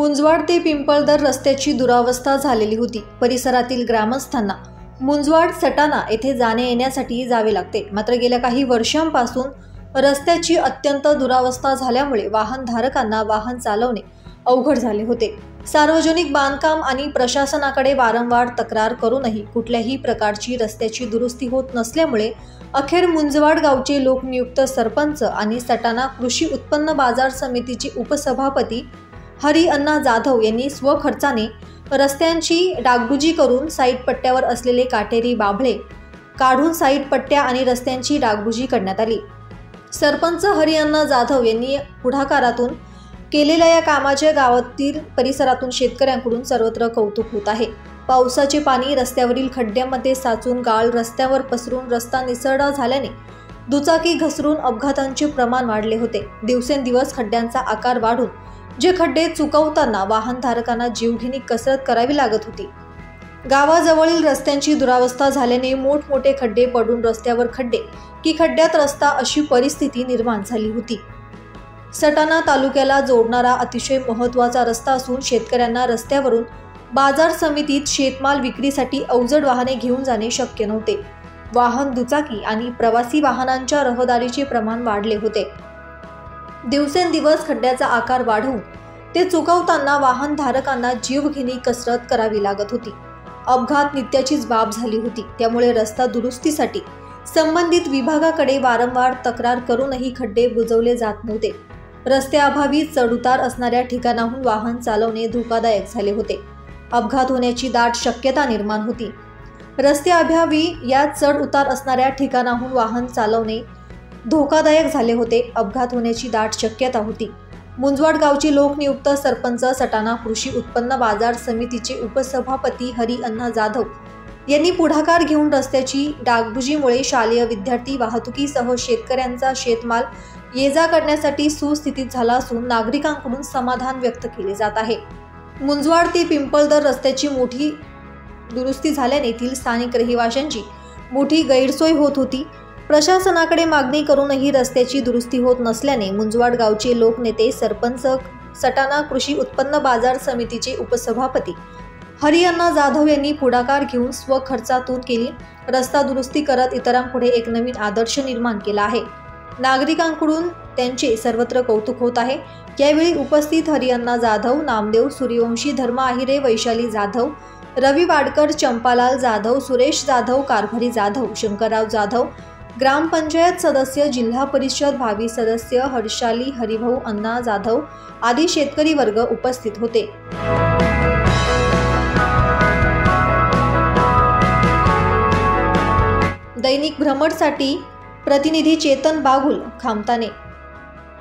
मुंजवाड ते पिंपळदर रस्त्याची दुरावस्था झालेली होती। परिसरातील ग्रामस्थांना मुंजवाड सटाणा येथे जाणे येण्यासाठी जावे लागते। मात्र गेल्या काही वर्षांपासून रस्त्याची अत्यंत दुरावस्था झाल्यामुळे वाहनधारकांना वाहन चालवणे अवघड झाले होते। सार्वजनिक बांधकाम आणि प्रशासनाकडे वारंवार तक्रार करूनही कुठल्याही प्रकारची रस्त्याची दुरुस्ती होत नसल्यामुळे अखेर मुंजवाड गावचे लोकनियुक्त सरपंच आणि सटाणा कृषी उत्पन्न बाजार समितीचे उपसभापती हरी अण्णा जाधव यांनी स्वखर्चाने रस्त्यांची डागडुजी करून साईड पट्ट्यावर असलेले काटेरी बाभळे काढून साईड पट्ट्या आणि रस्त्यांची डागडुजी करण्यात आली। सरपंच हरी अण्णा जाधव यांनी पुढाकारातून केलेल्या या कामाचे गावातील परिसरातून शेतकऱ्यांकडून सर्वत्र कौतुक होत आहे। पावसाचे पाणी रस्त्यावरील खड्ड्यांमध्ये साचून गाळ रस्त्यावर पसरून रस्ता निसरडा झाल्याने दुचाकी घसरून अपघातांचे प्रमाण वाढले होते। दिवसेंदिवस खड्ड्यांचा आकार वाढून जे खड्डे चुकवताना वाहनधारकांना जीवघेणी कसरत करावी लागत होती। गावाजवळील रस्त्यांची दुरावस्था झाल्याने मोठमोठे खड्डे पडून रस्त्यावर खड्डे की खड्ड्यात रस्ता अशी परिस्थिती निर्माण झाली होती। सटाणा तालुक्याला जोडणारा अतिशय महत्त्वाचा रस्ता असून शेतकऱ्यांना रस्त्यावरून बाजार समितीत शेतमाल विक्रीसाठी अवजड वाहने घेऊन जाणे शक्य नव्हते। वाहन दुचाकी आणि प्रवासी वाहनांच्या रहदारीचे प्रमाण वाढले होते। दिवसेंदिवस खड्ड्याचा आकार वाढवून ते चुकवताना वाहनधारकांना जीवघेणी कसरत करावी लागत होती। अपघात नित्याचीच बाब झाली होती। त्यामुळे रस्ता दुरुस्तीसाठी संबंधित विभागाकडे वारंवार तक्रार करूनही खड्डे बुजवले जात नव्हते। रस्त्याअभावी चढउतार असणाऱ्या ठिकाणाहून वाहन चालवणे धोकादायक झाले होते। अपघात होण्याची दाट शक्यता निर्माण होती। रस्त्याअभावी या चढ उतार असणाऱ्या ठिकाणाहून वाहन चालवणे धोकादायक झाले होते। अपघात होण्याची दाट शक्यता होती। मुंजवाड गावचे लोकनियुक्त सरपंच सटाणा कृषी उत्पन्न बाजार समितीचे उपसभापती हरी अण्णा जाधव यांनी पुढाकार घेऊन रस्त्याची डागडुजीमुळे शालेय विद्यार्थी वाहतुकीसह शेतकऱ्यांचा शेतमाल ये-जा करण्यासाठी सुस्थितीत झाला असून नागरिकांकडून समाधान व्यक्त केले जात आहे। मुंजवाड ते पिंपळदर रस्त्याची मोठी दुरुस्ती झाल्याने येथील स्थानिक रहिवाशांची मोठी गैरसोय होत होती। प्रशासनाकडे मागणी करूनही रस्त्याची दुरुस्ती होत नसल्याने मुंजवाड गावचे लोकनेते सरपंच सटाणा कृषी उत्पन्न बाजार समितीचे उपसभापती हरी अण्णा जाधव यांनी पुढाकार घेऊन स्वखर्चातून केली रस्ता दुरुस्ती करत इतरांपुढे एक नवीन आदर्श निर्माण केला आहे। नागरिकांकडून त्यांचे सर्वत्र कौतुक होत आहे। यावेळी उपस्थित हरी अण्णा जाधव, नामदेव सूर्यवंशी, धर्म आहिरे, वैशाली जाधव, रवी वाडकर, चंपालाल जाधव, सुरेश जाधव, कारभारी जाधव, शंकरराव जाधव, ग्रामपंचायत सदस्य, जिल्हा परिषद भावी सदस्य हर्षाली हरिभाऊ अण्णा जाधव आदी शेतकरी वर्ग उपस्थित होते। दैनिक भ्रमरसाठी प्रतिनिधी चेतन बागुल, खामताने।